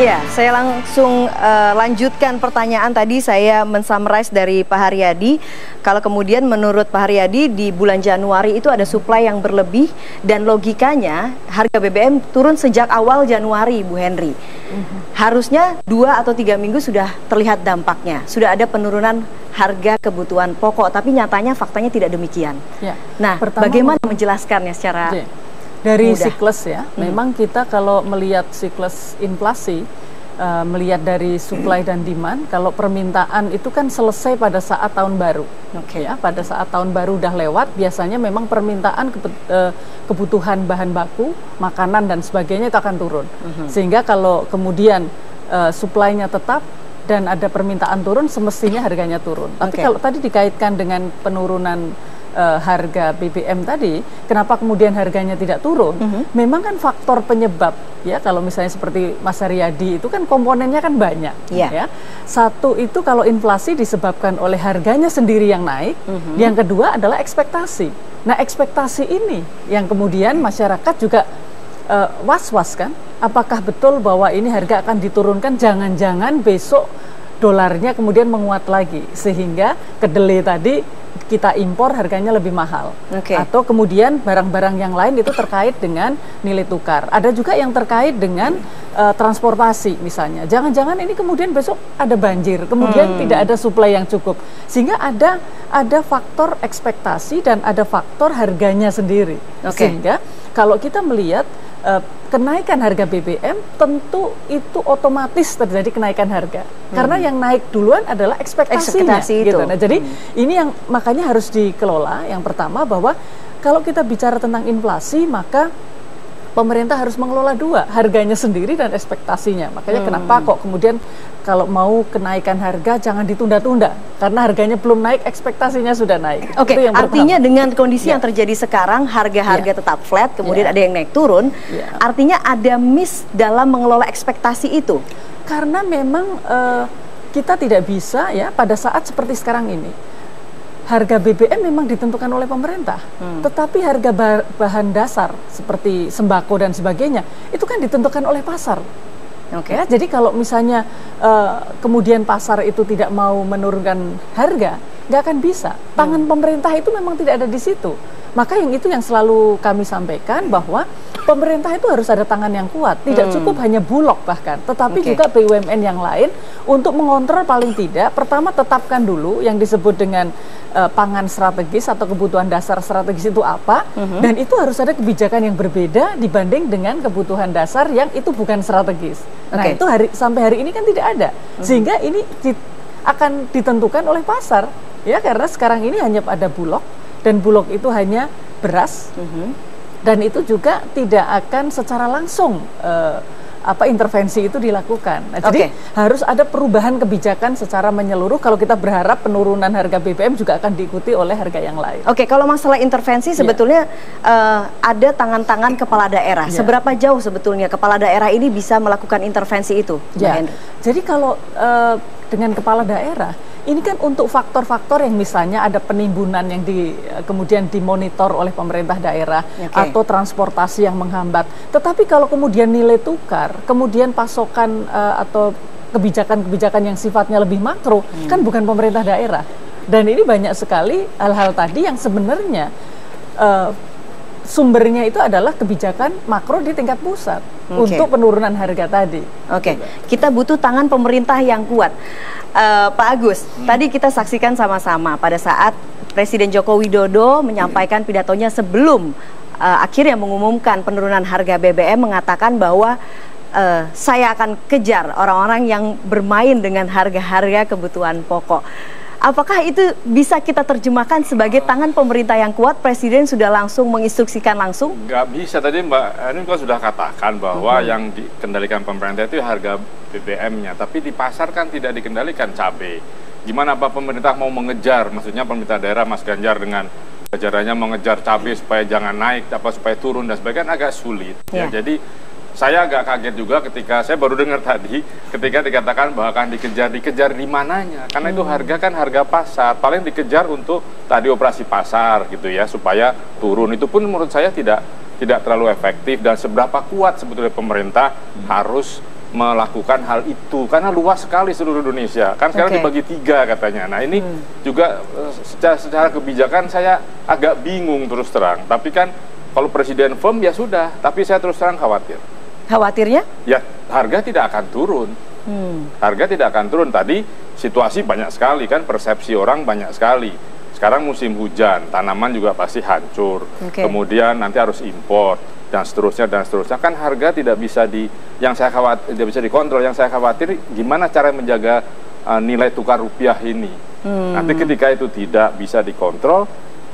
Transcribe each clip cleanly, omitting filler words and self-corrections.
Ya, saya langsung lanjutkan pertanyaan tadi. Saya men-summarize dari Pak Haryadi. Kalau kemudian menurut Pak Haryadi di bulan Januari itu ada supply yang berlebih dan logikanya harga BBM turun sejak awal Januari, Bu Henry. Harusnya 2 atau 3 minggu sudah terlihat dampaknya. Sudah ada penurunan harga kebutuhan pokok, tapi nyatanya faktanya tidak demikian. Ya. Nah, bagaimana menjelaskannya secara dari siklus ya, memang kita kalau melihat siklus inflasi, melihat dari supply dan demand, kalau permintaan itu kan selesai pada saat tahun baru. Ya, pada saat tahun baru udah lewat, biasanya memang permintaan kebutuhan bahan baku, makanan dan sebagainya itu akan turun. Sehingga kalau kemudian supply-nya tetap dan ada permintaan turun, semestinya harganya turun. Tapi kalau tadi dikaitkan dengan penurunan harga BBM tadi, kenapa kemudian harganya tidak turun? Memang kan faktor penyebab ya, kalau misalnya seperti Mas Haryadi itu kan komponennya kan banyak ya. Satu itu kalau inflasi disebabkan oleh harganya sendiri yang naik, yang kedua adalah ekspektasi. Nah, ekspektasi ini yang kemudian masyarakat juga was-was kan, apakah betul bahwa ini harga akan diturunkan, jangan-jangan besok dolarnya kemudian menguat lagi sehingga kedelai tadi kita impor harganya lebih mahal. Atau kemudian barang-barang yang lain itu terkait dengan nilai tukar. Ada juga yang terkait dengan transportasi misalnya. Jangan-jangan ini kemudian besok ada banjir, kemudian tidak ada suplai yang cukup. Sehingga ada faktor ekspektasi dan ada faktor harganya sendiri. Sehingga kalau kita melihat kenaikan harga BBM tentu itu otomatis terjadi kenaikan harga karena yang naik duluan adalah ekspektasinya gitu. Nah, jadi ini yang makanya harus dikelola. Yang pertama bahwa kalau kita bicara tentang inflasi maka pemerintah harus mengelola dua, harganya sendiri dan ekspektasinya. Makanya kenapa kok kemudian kalau mau kenaikan harga jangan ditunda-tunda karena harganya belum naik, ekspektasinya sudah naik. Artinya dengan kondisi yang terjadi sekarang harga-harga tetap flat, kemudian ada yang naik turun, artinya ada miss dalam mengelola ekspektasi itu. Karena memang kita tidak bisa ya pada saat seperti sekarang ini. Harga BBM memang ditentukan oleh pemerintah, tetapi harga bahan dasar seperti sembako dan sebagainya itu kan ditentukan oleh pasar. Ya, jadi kalau misalnya kemudian pasar itu tidak mau menurunkan harga, nggak akan bisa. Tangan pemerintah itu memang tidak ada di situ. Maka yang selalu kami sampaikan bahwa pemerintah itu harus ada tangan yang kuat. Tidak cukup hanya Bulog bahkan, tetapi juga BUMN yang lain untuk mengontrol paling tidak. Pertama tetapkan dulu yang disebut dengan pangan strategis atau kebutuhan dasar strategis itu apa, dan itu harus ada kebijakan yang berbeda dibanding dengan kebutuhan dasar yang itu bukan strategis. Nah itu sampai hari ini kan tidak ada, sehingga ini akan ditentukan oleh pasar ya, karena sekarang ini hanya ada Bulog dan Bulog itu hanya beras dan itu juga tidak akan secara langsung intervensi itu dilakukan. Nah, jadi harus ada perubahan kebijakan secara menyeluruh kalau kita berharap penurunan harga BBM juga akan diikuti oleh harga yang lain. Kalau masalah intervensi sebetulnya ada tangan-tangan kepala daerah. Seberapa jauh sebetulnya kepala daerah ini bisa melakukan intervensi itu? Jadi kalau dengan kepala daerah ini kan untuk faktor-faktor yang misalnya ada penimbunan yang kemudian dimonitor oleh pemerintah daerah atau transportasi yang menghambat. Tetapi kalau kemudian nilai tukar, kemudian pasokan atau kebijakan-kebijakan yang sifatnya lebih makro, kan bukan pemerintah daerah. Dan ini banyak sekali hal-hal tadi yang sebenarnya sumbernya itu adalah kebijakan makro di tingkat pusat untuk penurunan harga tadi. Kita butuh tangan pemerintah yang kuat. Pak Agus, tadi kita saksikan sama-sama pada saat Presiden Joko Widodo menyampaikan pidatonya sebelum akhirnya mengumumkan penurunan harga BBM, mengatakan bahwa saya akan kejar orang-orang yang bermain dengan harga-harga kebutuhan pokok. Apakah itu bisa kita terjemahkan sebagai tangan pemerintah yang kuat? Presiden sudah langsung menginstruksikan langsung? Nggak bisa. Tadi Mbak Anin sudah katakan bahwa yang dikendalikan pemerintah itu harga BBM-nya. Tapi di pasar kan tidak dikendalikan cabai. Gimana Pak pemerintah mau mengejar, maksudnya pemerintah daerah Mas Ganjar dengan jajarannya mengejar cabai supaya jangan naik, supaya turun dan sebagainya, agak sulit. Jadi saya agak kaget juga ketika saya baru dengar tadi ketika dikatakan bahwa akan dikejar di mananya, karena itu harga kan harga pasar, paling dikejar untuk tadi operasi pasar gitu ya supaya turun. Itu pun menurut saya tidak terlalu efektif. Dan seberapa kuat sebetulnya pemerintah harus melakukan hal itu karena luas sekali seluruh Indonesia kan sekarang dibagi 3 katanya. Nah ini juga secara kebijakan saya agak bingung terus terang, tapi kan kalau presiden firm ya sudah, tapi saya terus terang khawatir. Khawatirnya? Ya harga tidak akan turun. Harga tidak akan turun. Tadi situasi banyak sekali kan, persepsi orang banyak sekali. Sekarang musim hujan, tanaman juga pasti hancur. Kemudian nanti harus impor dan seterusnya dan seterusnya. Kan harga tidak bisa tidak bisa dikontrol. Yang saya khawatir gimana cara menjaga nilai tukar rupiah ini. Nanti ketika itu tidak bisa dikontrol,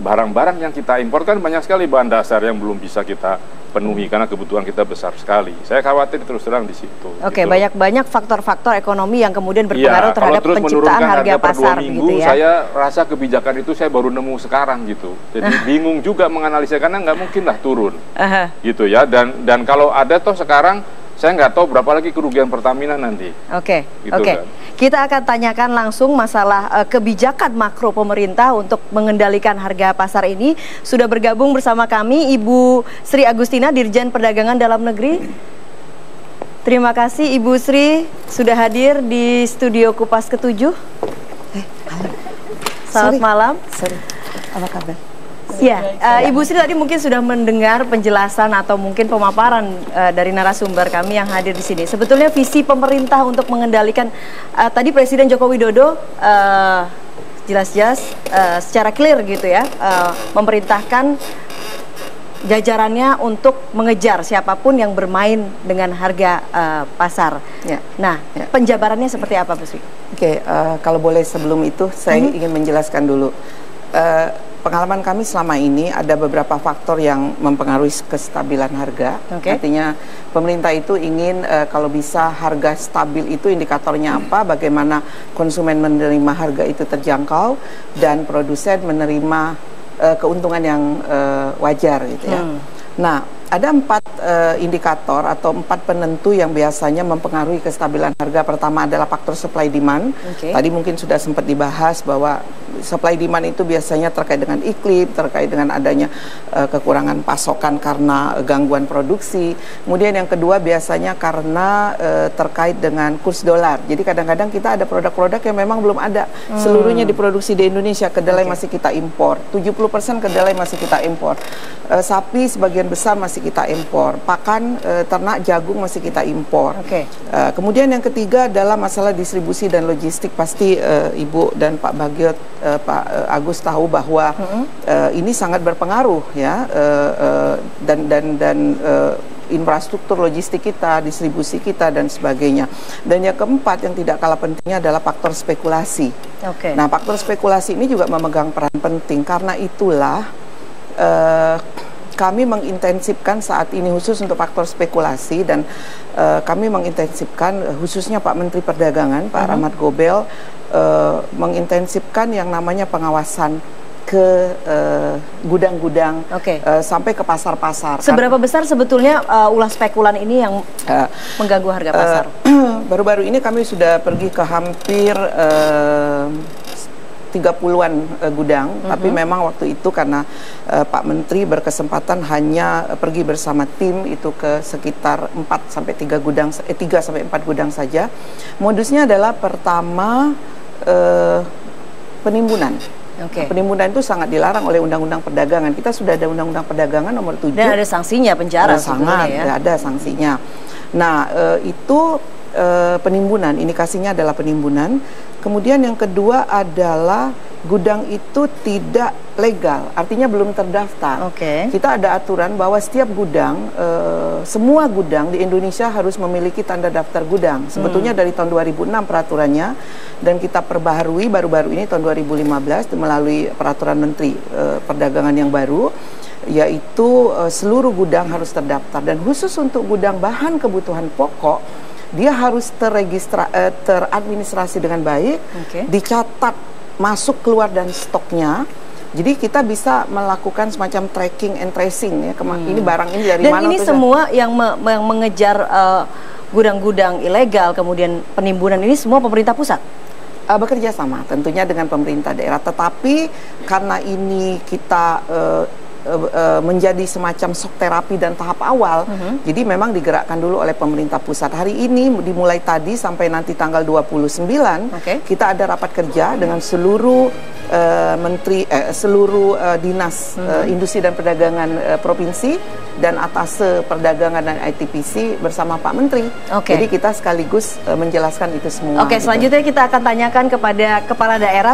barang-barang yang kita impor kan banyak sekali bahan dasar yang belum bisa kita penuhi karena kebutuhan kita besar sekali. Saya khawatir terus terang di situ. Oke, banyak faktor-faktor ekonomi yang kemudian berpengaruh terhadap penciptaan harga pasar begitu ya. Saya rasa kebijakan itu saya baru nemu sekarang gitu. Jadi bingung juga menganalisa karena nggak mungkin lah turun. Gitu ya. Dan kalau ada toh sekarang saya nggak tahu berapa lagi kerugian Pertamina nanti. Oke. Kan. Kita akan tanyakan langsung masalah kebijakan makro pemerintah untuk mengendalikan harga pasar ini. Sudah bergabung bersama kami Ibu Sri Agustina, Dirjen Perdagangan Dalam Negeri. Terima kasih Ibu Sri sudah hadir di studio Kupas ke-7. Selamat malam. Sorry. Apa kabar? Ya, Ibu Sri tadi mungkin sudah mendengar penjelasan atau mungkin pemaparan dari narasumber kami yang hadir di sini. Sebetulnya visi pemerintah untuk mengendalikan tadi Presiden Joko Widodo jelas-jelas secara clear gitu ya, memerintahkan jajarannya untuk mengejar siapapun yang bermain dengan harga pasar. Nah, penjabarannya seperti apa, Bu Sri? Kalau boleh sebelum itu saya ingin menjelaskan dulu. Pengalaman kami selama ini ada beberapa faktor yang mempengaruhi kestabilan harga. Artinya pemerintah itu ingin kalau bisa harga stabil itu indikatornya apa, bagaimana konsumen menerima harga itu terjangkau dan produsen menerima keuntungan yang wajar gitu ya. Nah, ada 4 indikator atau 4 penentu yang biasanya mempengaruhi kestabilan harga. Pertama adalah faktor supply demand. Tadi mungkin sudah sempat dibahas bahwa supply demand itu biasanya terkait dengan iklim, terkait dengan adanya kekurangan pasokan karena gangguan produksi. Kemudian yang kedua biasanya karena terkait dengan kurs dolar. Jadi kadang-kadang kita ada produk-produk yang memang belum ada. Seluruhnya diproduksi di Indonesia, kedelai masih kita impor. 70% kedelai masih kita impor. Sapi sebagian besar masih kita impor. Pakan ternak jagung masih kita impor. Kemudian yang ketiga adalah masalah distribusi dan logistik. Pasti Ibu dan Pak Bagiot, Pak Agus tahu bahwa ini sangat berpengaruh ya, dan infrastruktur logistik kita, distribusi kita dan sebagainya. Dan yang keempat yang tidak kalah pentingnya adalah faktor spekulasi. Nah, faktor spekulasi ini juga memegang peran penting. Karena itulah kami mengintensifkan saat ini khusus untuk faktor spekulasi, dan kami mengintensifkan khususnya Pak Menteri Perdagangan, Pak Rahmat Gobel, mengintensifkan yang namanya pengawasan ke gudang-gudang sampai ke pasar-pasar. Seberapa besar sebetulnya ulah spekulan ini yang mengganggu harga pasar? Baru-baru ini kami sudah pergi ke hampir 30-an gudang, tapi memang waktu itu karena Pak Menteri berkesempatan hanya pergi bersama tim itu ke sekitar 3 sampai 4 gudang saja. Modusnya adalah pertama penimbunan. Penimbunan itu sangat dilarang oleh Undang-Undang Perdagangan. Kita sudah ada Undang-Undang Perdagangan nomor 7. Dan ada sanksinya, penjara sangat ya. Ada sanksinya. Nah, itu penimbunan, indikasinya adalah penimbunan. Kemudian yang kedua adalah gudang itu tidak legal, artinya belum terdaftar. Kita ada aturan bahwa setiap gudang, semua gudang di Indonesia harus memiliki tanda daftar gudang. Sebetulnya dari tahun 2006 peraturannya, dan kita perbaharui baru-baru ini tahun 2015 melalui peraturan Menteri Perdagangan yang baru, yaitu seluruh gudang harus terdaftar. Dan khusus untuk gudang bahan kebutuhan pokok, dia harus teradministrasi dengan baik, dicatat masuk keluar dan stoknya. Jadi kita bisa melakukan semacam tracking and tracing ya, ini barang ini dari mana. Dan ini semua yang mengejar gudang-gudang ilegal, kemudian penimbunan ini semua pemerintah pusat? Bekerja sama tentunya dengan pemerintah daerah. Tetapi karena ini kita menjadi semacam shock terapi dan tahap awal. Jadi memang digerakkan dulu oleh pemerintah pusat. Hari ini dimulai tadi sampai nanti tanggal 29, kita ada rapat kerja dengan seluruh menteri, seluruh dinas industri dan perdagangan provinsi dan atase perdagangan dan ITPC bersama Pak Menteri. Jadi kita sekaligus menjelaskan itu semua. Selanjutnya kita akan tanyakan kepada kepala daerah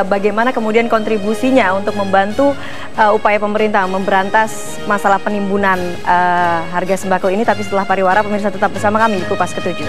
bagaimana kemudian kontribusinya untuk membantu upaya pemerintah memberantas masalah penimbunan harga sembako ini. Tapi setelah pariwara, pemirsa tetap bersama kami di Kupas Ketujuh.